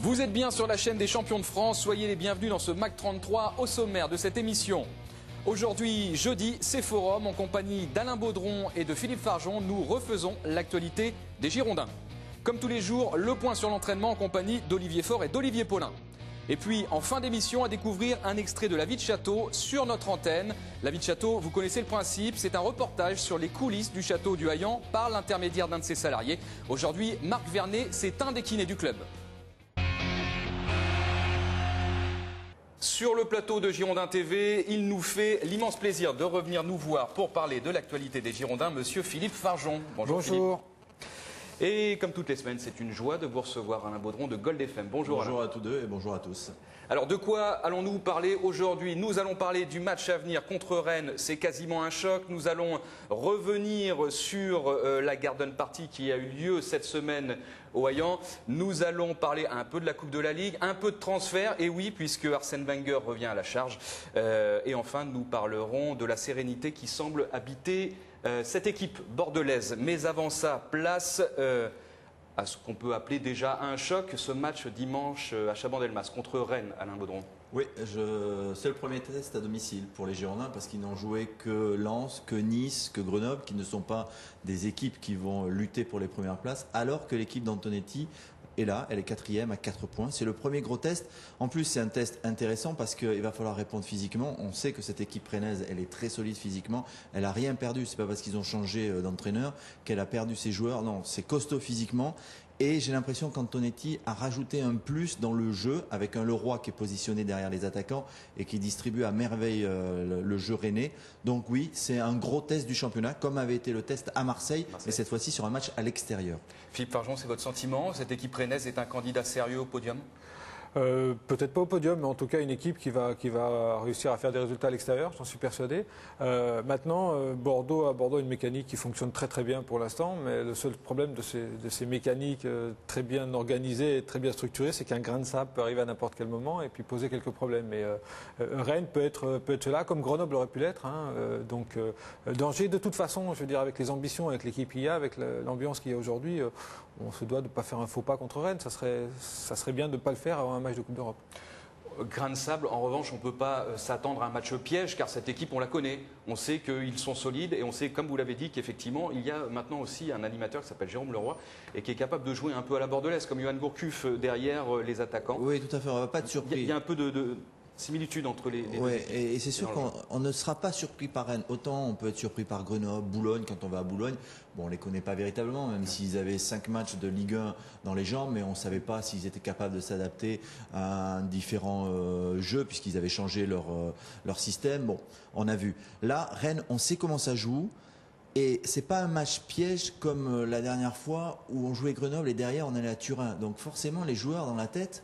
Vous êtes bien sur la chaîne des champions de France, soyez les bienvenus dans ce MAC 33 au sommaire de cette émission. Aujourd'hui, jeudi, c'est Forum en compagnie d'Alain Baudron et de Philippe Farjon. Nous refaisons l'actualité des Girondins. Comme tous les jours, le point sur l'entraînement en compagnie d'Olivier Faure et d'Olivier Paulin. Et puis, en fin d'émission, à découvrir un extrait de La Vie de Château sur notre antenne. La Vie de Château, vous connaissez le principe, c'est un reportage sur les coulisses du château du Haillan par l'intermédiaire d'un de ses salariés. Aujourd'hui, Marc Vernet, c'est un des kinés du club. Sur le plateau de Girondins TV, il nous fait l'immense plaisir de revenir nous voir pour parler de l'actualité des Girondins, monsieur Philippe Farjon. Bonjour. Philippe. Et comme toutes les semaines, c'est une joie de vous recevoir, Alain Baudron de Gold FM. Bonjour Alain. À tous deux et bonjour à tous. Alors de quoi allons-nous parler aujourd'hui? Nous allons parler du match à venir contre Rennes, c'est quasiment un choc. Nous allons revenir sur la Garden Party qui a eu lieu cette semaine au Haillan. Nous allons parler un peu de la Coupe de la Ligue, un peu de transfert, et oui, puisque Arsène Wenger revient à la charge. Et enfin, nous parlerons de la sérénité qui semble habiter cette équipe bordelaise. Mais avant ça, place à ce qu'on peut appeler déjà un choc, ce match dimanche à Chabandelmas contre Rennes, Alain Baudron. Oui, c'est le premier test à domicile pour les Girondins parce qu'ils n'ont joué que Lens, que Nice, que Grenoble, qui ne sont pas des équipes qui vont lutter pour les premières places, alors que l'équipe d'Antonetti est là, elle est quatrième à 4 points. C'est le premier gros test. En plus, c'est un test intéressant parce qu'il va falloir répondre physiquement. On sait que cette équipe rennaise, elle est très solide physiquement. Elle n'a rien perdu. C'est pas parce qu'ils ont changé d'entraîneur qu'elle a perdu ses joueurs. Non, c'est costaud physiquement. Et j'ai l'impression qu'Antonetti a rajouté un plus dans le jeu avec un Leroy qui est positionné derrière les attaquants et qui distribue à merveille le jeu rennais. Donc oui, c'est un gros test du championnat comme avait été le test à Marseille. Mais cette fois-ci sur un match à l'extérieur. Philippe Farjon, c'est votre sentiment? Cette équipe rennaise est un candidat sérieux au podium? Peut-être pas au podium, mais en tout cas une équipe qui va réussir à faire des résultats à l'extérieur, j'en suis persuadé. Maintenant, Bordeaux a une mécanique qui fonctionne très très bien pour l'instant, mais le seul problème de ces mécaniques très bien organisées et très bien structurées, c'est qu'un grain de sable peut arriver à n'importe quel moment et puis poser quelques problèmes. Mais Rennes peut être là, comme Grenoble aurait pu l'être. Donc danger de toute façon, je veux dire, avec les ambitions, avec l'équipe qu'il y a, avec l'ambiance qu'il y a aujourd'hui, on se doit de ne pas faire un faux pas contre Rennes. Ça serait bien de ne pas le faire avant un match de Coupe d'Europe. Grain de sable, en revanche, on ne peut pas s'attendre à un match piège car cette équipe, on la connaît. On sait qu'ils sont solides et on sait, comme vous l'avez dit, qu'effectivement, il y a maintenant aussi un animateur qui s'appelle Jérôme Leroy et qui est capable de jouer un peu à la bordelaise, comme Yohan Gourcuff derrière les attaquants. Oui, tout à fait, on ne va pas être surpris. Il y a un peu de similitude entre les deux équipes. Et c'est sûr qu'on ne sera pas surpris par Rennes. Autant on peut être surpris par Grenoble, Boulogne, quand on va à Boulogne. Bon, on les connaît pas véritablement, même s'ils avaient 5 matchs de Ligue 1 dans les jambes, mais on savait pas s'ils étaient capables de s'adapter à un différent jeu, puisqu'ils avaient changé leur système. Bon, on a vu. Là, Rennes, on sait comment ça joue. Et c'est pas un match piège comme la dernière fois où on jouait Grenoble et derrière on allait à Turin. Donc forcément, les joueurs dans la tête,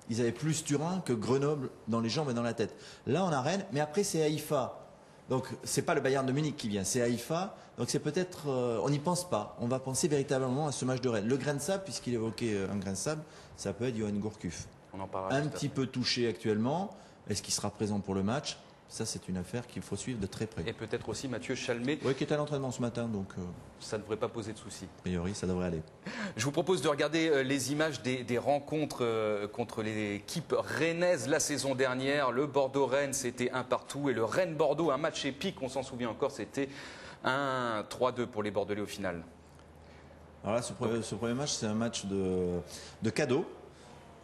ils avaient plus Turin que Grenoble dans les jambes et dans la tête. Là, on a Rennes, mais après, c'est Haïfa. Donc, c'est pas le Bayern de Munich qui vient, c'est Haïfa. Donc, c'est peut-être, on n'y pense pas. On va penser véritablement à ce match de Rennes. Le grain de sable, puisqu'il évoquait un grain de sable, ça peut être Yohan Gourcuff. On en parlera un petit peu touché actuellement. Est-ce qu'il sera présent pour le match? Ça, c'est une affaire qu'il faut suivre de très près. Et peut-être aussi Mathieu Chalmé. Oui, qui est à l'entraînement ce matin, donc. Ça ne devrait pas poser de soucis. A priori, ça devrait aller. Je vous propose de regarder les images des rencontres contre l'équipe rennaise la saison dernière. Le Bordeaux-Rennes, c'était 1-1 et le Rennes-Bordeaux, un match épique, on s'en souvient encore, c'était 1-3-2 pour les Bordelais au final. Alors là, ce premier match, c'est un match de cadeau.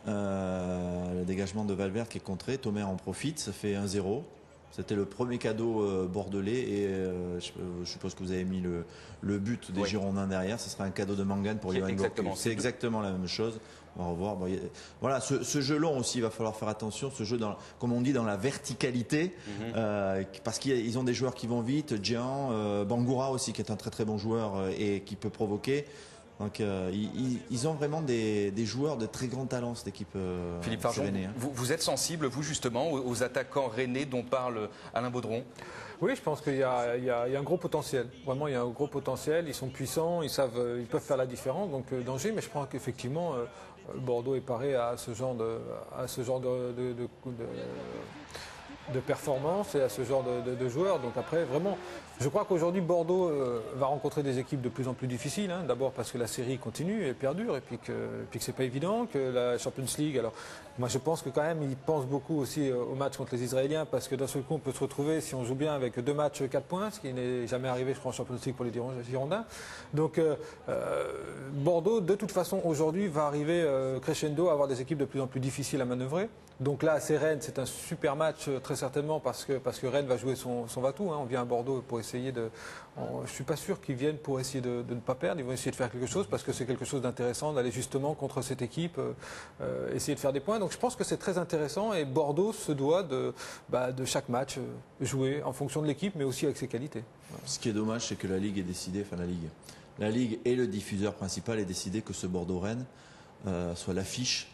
Le dégagement de Valverde qui est contré, Thomer en profite, ça fait 1-0. C'était le premier cadeau bordelais et je suppose que vous avez mis le but des Girondins derrière. Ce sera un cadeau de Mangane pour Yohan Gourcuff. C'est exactement la même chose. On va revoir. Bon, voilà, ce jeu long aussi, il va falloir faire attention. Ce jeu, comme on dit, dans la verticalité, parce qu'ils ont des joueurs qui vont vite. Jean, Bangoura aussi, qui est un très très bon joueur et qui peut provoquer. Donc ils ont vraiment des joueurs de très grand talent, cette équipe Philippe Farjon, vous êtes sensible, vous justement, aux attaquants rennais dont parle Alain Baudron? Oui, je pense qu'il y a un gros potentiel. Vraiment, il y a un gros potentiel. Ils sont puissants, ils peuvent faire la différence. Donc danger, mais je pense qu'effectivement, de performance et à ce genre de joueurs. Donc après, vraiment, je crois qu'aujourd'hui, Bordeaux va rencontrer des équipes de plus en plus difficiles. Hein. D'abord parce que la série continue et perdure, et puis que c'est pas évident, que la Champions League. Alors, moi, je pense que quand même, ils pensent beaucoup aussi au match contre les Israéliens, parce que d'un seul coup, on peut se retrouver, si on joue bien, avec 2 matchs, 4 points, ce qui n'est jamais arrivé, je crois, en Champions League pour les Girondins. Donc, Bordeaux, de toute façon, aujourd'hui, va arriver crescendo à avoir des équipes de plus en plus difficiles à manœuvrer. Donc là, c'est Rennes, c'est un super match très certainement parce que Rennes va jouer son va-tout. Hein. On vient à Bordeaux pour essayer de... je ne suis pas sûr qu'ils viennent pour essayer de ne pas perdre. Ils vont essayer de faire quelque chose parce que c'est quelque chose d'intéressant d'aller justement contre cette équipe, essayer de faire des points. Donc je pense que c'est très intéressant et Bordeaux se doit de chaque match jouer en fonction de l'équipe mais aussi avec ses qualités. Voilà. Ce qui est dommage, c'est que la Ligue est décidée, la Ligue et le diffuseur principal est décidé que ce Bordeaux-Rennes soit l'affiche,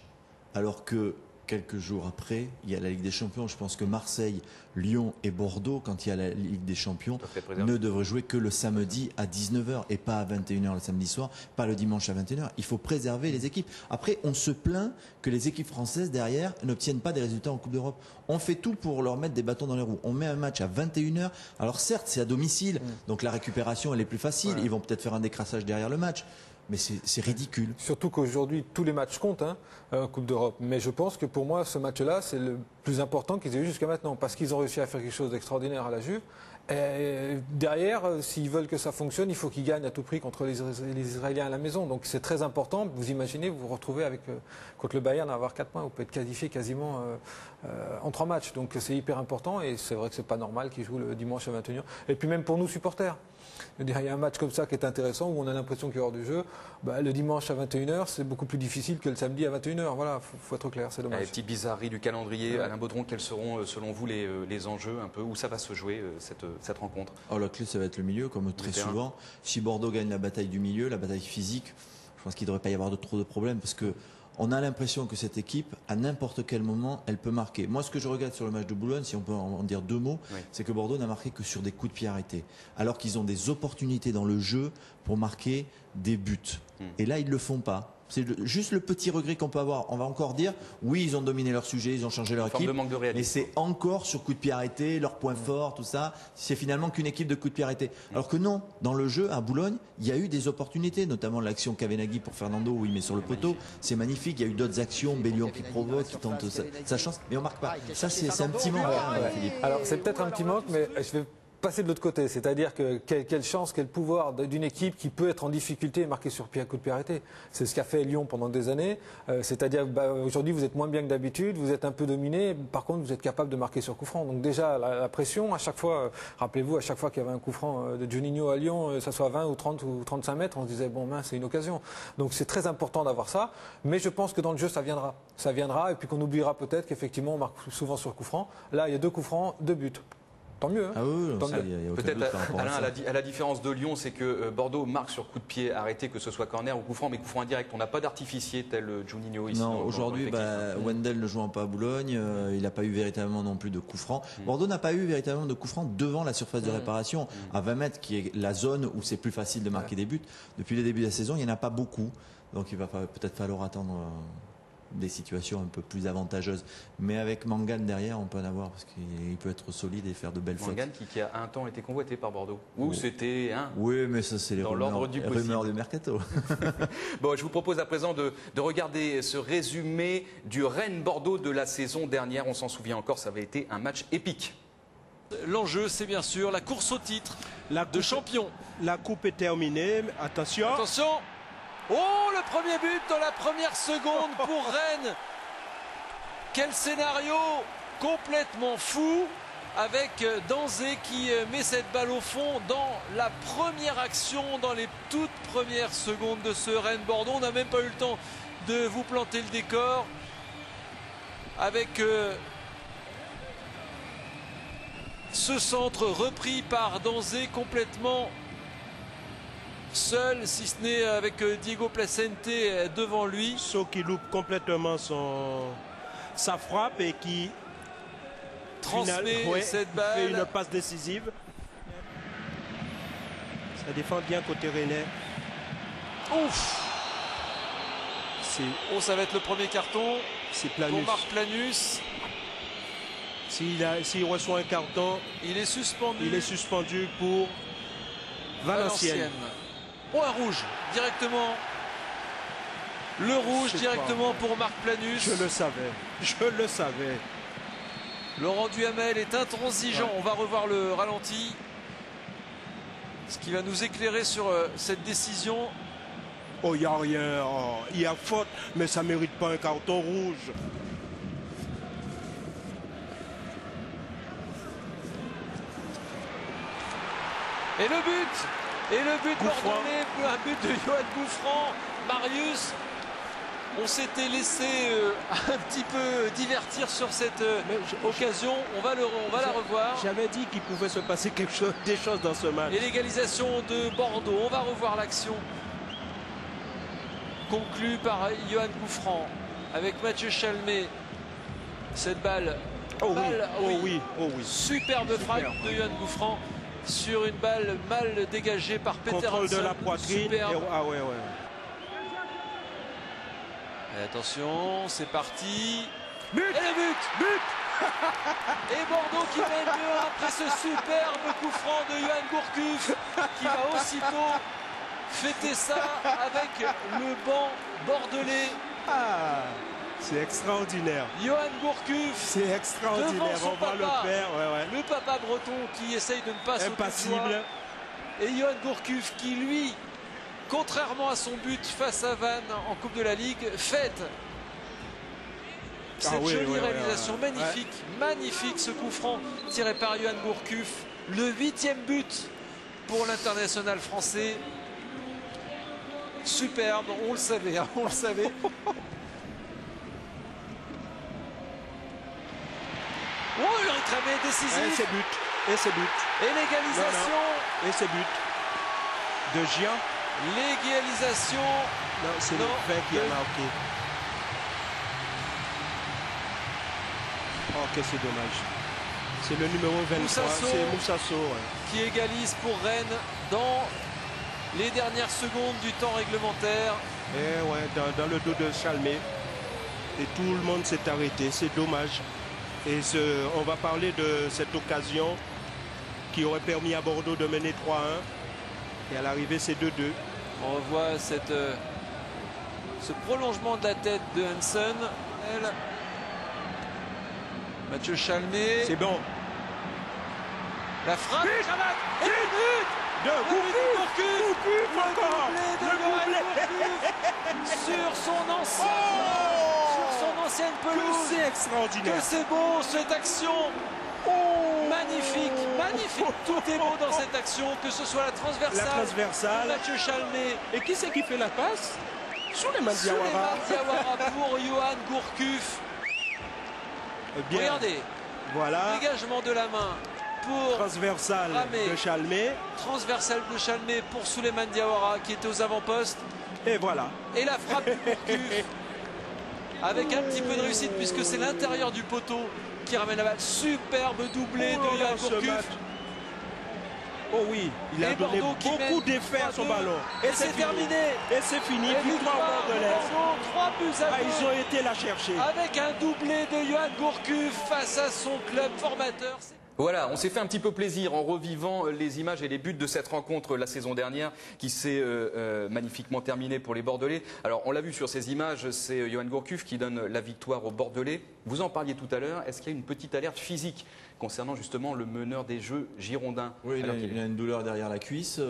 alors que quelques jours après, il y a la Ligue des Champions. Je pense que Marseille, Lyon et Bordeaux, quand il y a la Ligue des Champions, ne devraient jouer que le samedi à 19h et pas à 21h le samedi soir, pas le dimanche à 21h. Il faut préserver les équipes. Après, on se plaint que les équipes françaises, derrière, n'obtiennent pas des résultats en Coupe d'Europe. On fait tout pour leur mettre des bâtons dans les roues. On met un match à 21h. Alors certes, c'est à domicile, donc la récupération, elle est plus facile. Voilà. Ils vont peut-être faire un décrassage derrière le match. Mais c'est ridicule. Surtout qu'aujourd'hui, tous les matchs comptent, hein, Coupe d'Europe. Mais je pense que pour moi, ce match-là, c'est le plus important qu'ils aient eu jusqu'à maintenant. Parce qu'ils ont réussi à faire quelque chose d'extraordinaire à la Juve. Et derrière, s'ils veulent que ça fonctionne, il faut qu'ils gagnent à tout prix contre les Israéliens à la maison. Donc c'est très important. Vous imaginez, vous vous retrouvez contre le Bayern à avoir 4 points. Vous pouvez être qualifié quasiment en 3 matchs. Donc c'est hyper important. Et c'est vrai que c'est pas normal qu'ils jouent le dimanche à 21h. Et puis même pour nous, supporters. Il y a un match comme ça qui est intéressant, où on a l'impression qu'il y a hors du jeu. Le dimanche à 21h, c'est beaucoup plus difficile que le samedi à 21h. Voilà, faut être clair, c'est dommage. Les petites bizarreries du calendrier. Alain Baudron, quels seront, selon vous, les enjeux un peu? Où ça va se jouer, cette rencontre? La clé, ça va être le milieu, comme très souvent. Si Bordeaux gagne la bataille du milieu, la bataille physique, je pense qu'il ne devrait pas y avoir trop de problèmes, parce que on a l'impression que cette équipe, à n'importe quel moment, elle peut marquer. Moi, ce que je regrette sur le match de Boulogne, si on peut en dire 2 mots, c'est que Bordeaux n'a marqué que sur des coups de pied arrêtés. Alors qu'ils ont des opportunités dans le jeu pour marquer des buts. Et là, ils ne le font pas. C'est juste le petit regret qu'on peut avoir. On va encore dire, oui, ils ont dominé leur sujet, ils ont changé leur équipe, mais c'est encore sur coup de pied arrêté, leur point fort, tout ça. C'est finalement qu'une équipe de coups de pied arrêté. Alors que non, dans le jeu, à Boulogne, il y a eu des opportunités, notamment l'action Kavenaghi pour Fernando où il met sur le poteau. C'est magnifique. Il y a eu d'autres actions, Bellion qui provoque, qui tente sa chance, mais on marque pas. Ça, c'est un petit manque, Philippe. Alors, c'est peut-être un petit manque, mais je vais passer de l'autre côté, c'est-à-dire que quelle chance, quel pouvoir d'une équipe qui peut être en difficulté et marquer sur pied à coup de pied arrêté. C'est ce qu'a fait Lyon pendant des années, c'est-à-dire aujourd'hui vous êtes moins bien que d'habitude, vous êtes un peu dominé, par contre vous êtes capable de marquer sur coup franc. Donc déjà la pression, à chaque fois, rappelez-vous, à chaque fois qu'il y avait un coup franc de Juninho à Lyon, ça soit 20 ou 30 ou 35 mètres, on se disait bon mince, c'est une occasion. Donc c'est très important d'avoir ça, mais je pense que dans le jeu ça viendra et puis qu'on oubliera peut-être qu'effectivement on marque souvent sur coup franc. Là il y a 2 coups francs, 2 buts. Tant mieux. Hein. Ah oui, peut-être, Alain, à la différence de Lyon, c'est que Bordeaux marque sur coup de pied arrêté, que ce soit corner ou coup franc, mais coup franc indirect. On n'a pas d'artificier tel Juninho ici. Non, aujourd'hui, Wendell ne jouant pas à Boulogne, il n'a pas eu véritablement non plus de coup franc. Bordeaux n'a pas eu véritablement de coup franc devant la surface de réparation, à 20 mètres, qui est la zone où c'est plus facile de marquer des buts. Depuis le début de la saison, il n'y en a pas beaucoup. Donc il va peut-être falloir attendre des situations un peu plus avantageuses. Mais avec Mangane derrière, on peut en avoir parce qu'il peut être solide et faire de belles fautes. Mangane qui a un temps été convoité par Bordeaux. Ou c'était oui, mais ça c'est les rumeurs du mercato. Bon, je vous propose à présent de regarder ce résumé du Rennes-Bordeaux de la saison dernière. On s'en souvient encore, ça avait été un match épique. L'enjeu, c'est bien sûr la course au titre de champion. La coupe est terminée. Attention. Attention. Oh, le premier but dans la première seconde pour Rennes. Quel scénario complètement fou avec Danzé qui met cette balle au fond dans la première action, dans les toutes premières secondes de ce Rennes-Bordeaux. On n'a même pas eu le temps de vous planter le décor avec ce centre repris par Danzé complètement seul, si ce n'est avec Diego Placente devant lui. Sauf qui loupe complètement sa frappe et qui transmet cette balle. Fait une passe décisive. Ça défend bien côté rennais. Ouf! Ça va être le premier carton pour Marc Planus. S'il reçoit un carton, Il est suspendu. il est suspendu pour Valenciennes. Oh, un rouge, directement. Le rouge Je sais directement pour Marc Planus. Je le savais. Je le savais. Laurent Duhamel est intransigeant. On va revoir le ralenti. Ce qui va nous éclairer sur cette décision. Oh, il n'y a rien. Oh, il y a faute, mais ça ne mérite pas un carton rouge. Et le but. Et le but Gouffran. bordelais, un but de Johan Gouffran. Marius, on s'était laissé un petit peu divertir sur cette occasion. On va la revoir. J'avais dit qu'il pouvait se passer des choses dans ce match. Et l'égalisation de Bordeaux. On va revoir l'action. Conclue par Johan Gouffran avec Mathieu Chalmé. Cette balle. Oh oui, balle, oh oui, oh oui. Superbe frappe de Johan Gouffran sur une balle mal dégagée par Peter Contrôle Hansen. de la poitrine. Superbe. Ah ouais, ouais. Et attention, c'est parti. But. Et le but. But. Et Bordeaux qui mène 2-1 après ce superbe coup franc de Johan Gourcuff qui va aussitôt fêter ça avec le banc bordelais. Ah, c'est extraordinaire. Johan Gourcuff, C'est extraordinaire. devant son On va papa. le faire. Ouais, ouais. le papa breton qui essaye de ne pas sauter de Impassible. joie. Et Johan Gourcuff qui, lui, contrairement à son but face à Vannes en Coupe de la Ligue, fête cette oui, jolie ouais, réalisation. ouais. Magnifique, magnifique ce coup franc tiré par Johan Gourcuff. Le 8e but pour l'international français. Superbe, on le savait, hein, on le savait. Oh, le réclamé Et décisif. c'est but. Et c'est but. Et l'égalisation. Et c'est but. De Gian. L'égalisation. Non, c'est le Non, fait qui a de- marqué. Oh, que c'est dommage. C'est le numéro 23. Moussasso. C'est Moussasso. Ouais. Qui égalise pour Rennes dans les dernières secondes du temps réglementaire. Et ouais, dans le dos de Chalmé. Et tout le monde s'est arrêté. C'est dommage. Et on va parler de cette occasion qui aurait permis à Bordeaux de mener 3-1. Et à l'arrivée, c'est 2-2. On revoit ce prolongement de la tête de Hansen. Mathieu Chalmé. C'est bon. La frappe. Et le but. De Le but de Gourcuff. Le encore. doublé de Le Johan doublé. Gourcuff sur son ancienne Que pelouse. c'est Que extraordinaire. c'est beau cette action. Magnifique, magnifique. Tout est beau dans cette action, que ce soit la La transversale de transversale. Mathieu Chalmé, Et qui c'est qui fait la passe? Souleymane Diawara. Souleymane Diawara pour Johan Gourcuff. Bien. Regardez, Voilà. dégagement de la main pour Transversale Ramé. de Chalmé. transversale de Chalmé pour Souleymane Diawara qui était aux avant-postes. Et voilà. Et la frappe de Gourcuff avec un petit peu de réussite puisque c'est l'intérieur du poteau qui ramène la balle. Superbe doublé de Oh là, Johan ce Gourcuff. match. Oh oui, il a Et donné Bordeaux qui mène beaucoup d'effets à son 3-2. ballon. Et c'est fini. terminé. Et c'est fini. Et Victoire victoire de bordelaise. Bordeaux, 3 buts à Ah, 2. ils ont été la chercher. Avec un doublé de Johan Gourcuff face à son club formateur. Voilà, on s'est fait un petit peu plaisir en revivant les images et les buts de cette rencontre la saison dernière qui s'est magnifiquement terminée pour les Bordelais. Alors on l'a vu sur ces images, c'est Johan Gourcuff qui donne la victoire aux Bordelais. Vous en parliez tout à l'heure, est-ce qu'il y a une petite alerte physique concernant justement le meneur des Jeux girondins? Oui, Alors il a une douleur derrière la cuisse,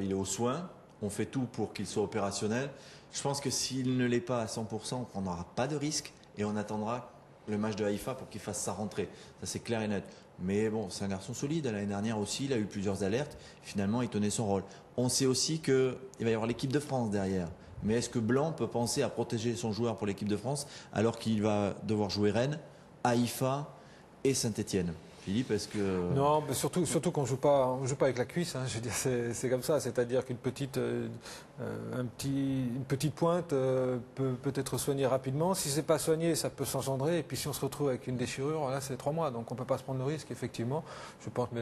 il est aux soins, on fait tout pour qu'il soit opérationnel. Je pense que s'il ne l'est pas à 100%, on ne prendra pas de risque et on attendra le match de Haïfa pour qu'il fasse sa rentrée. Ça c'est clair et net. Mais bon, c'est un garçon solide. L'année dernière aussi, il a eu plusieurs alertes. Finalement, il tenait son rôle. On sait aussi qu'il va y avoir l'équipe de France derrière. Mais est-ce que Blanc peut penser à protéger son joueur pour l'équipe de France alors qu'il va devoir jouer Rennes, Haïfa et Saint-Etienne? Philippe, est-ce que... Non, mais surtout qu'on joue pas avec la cuisse. Hein, je veux dire, c'est comme ça. C'est-à-dire qu'une petite pointe peut être soignée rapidement. Si c'est pas soigné, ça peut s'engendrer. Et puis si on se retrouve avec une déchirure, là, c'est 3 mois. Donc on peut pas se prendre le risque. Effectivement, je pense que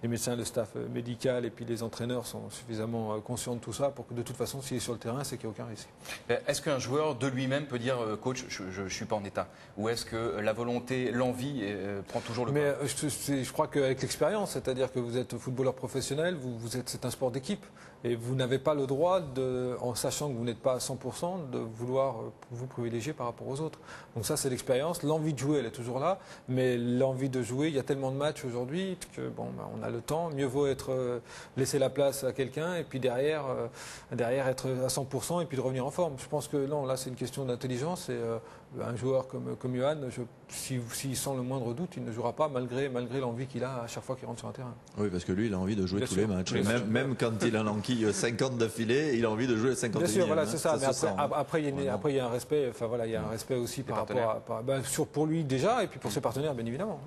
les médecins, le staff médical et puis les entraîneurs sont suffisamment conscients de tout ça pour que de toute façon, s'il est sur le terrain, c'est qu'il n'y a aucun risque. Est-ce qu'un joueur de lui-même peut dire coach, je suis pas en état, ou est-ce que la volonté, l'envie prend toujours le pas? Je crois qu'avec l'expérience, c'est-à-dire que vous êtes footballeur professionnel, c'est un sport d'équipe et vous n'avez pas le droit, en sachant que vous n'êtes pas à 100%, de vouloir vous privilégier par rapport aux autres. Donc ça, c'est l'expérience. L'envie de jouer, elle est toujours là, mais l'envie de jouer, il y a tellement de matchs aujourd'hui que on a le temps. Mieux vaut laisser la place à quelqu'un et puis derrière être à 100% et puis de revenir en forme. Je pense que non, là, c'est une question d'intelligence et un joueur comme Johan, s'il sent le moindre doute, il ne jouera pas malgré l'envie qu'il a à chaque fois qu'il rentre sur un terrain. Oui, parce que lui, il a envie de jouer Bien tous sûr. les matchs. Bien sûr. Même quand il en enquille 50 d'affilée, il a envie de jouer 50. Bien sûr, voilà, c'est ça. Mais se sent, hein. après, il y a un respect. Enfin voilà, il y a un respect aussi par rapport pour lui déjà et puis pour ses partenaires, bien évidemment.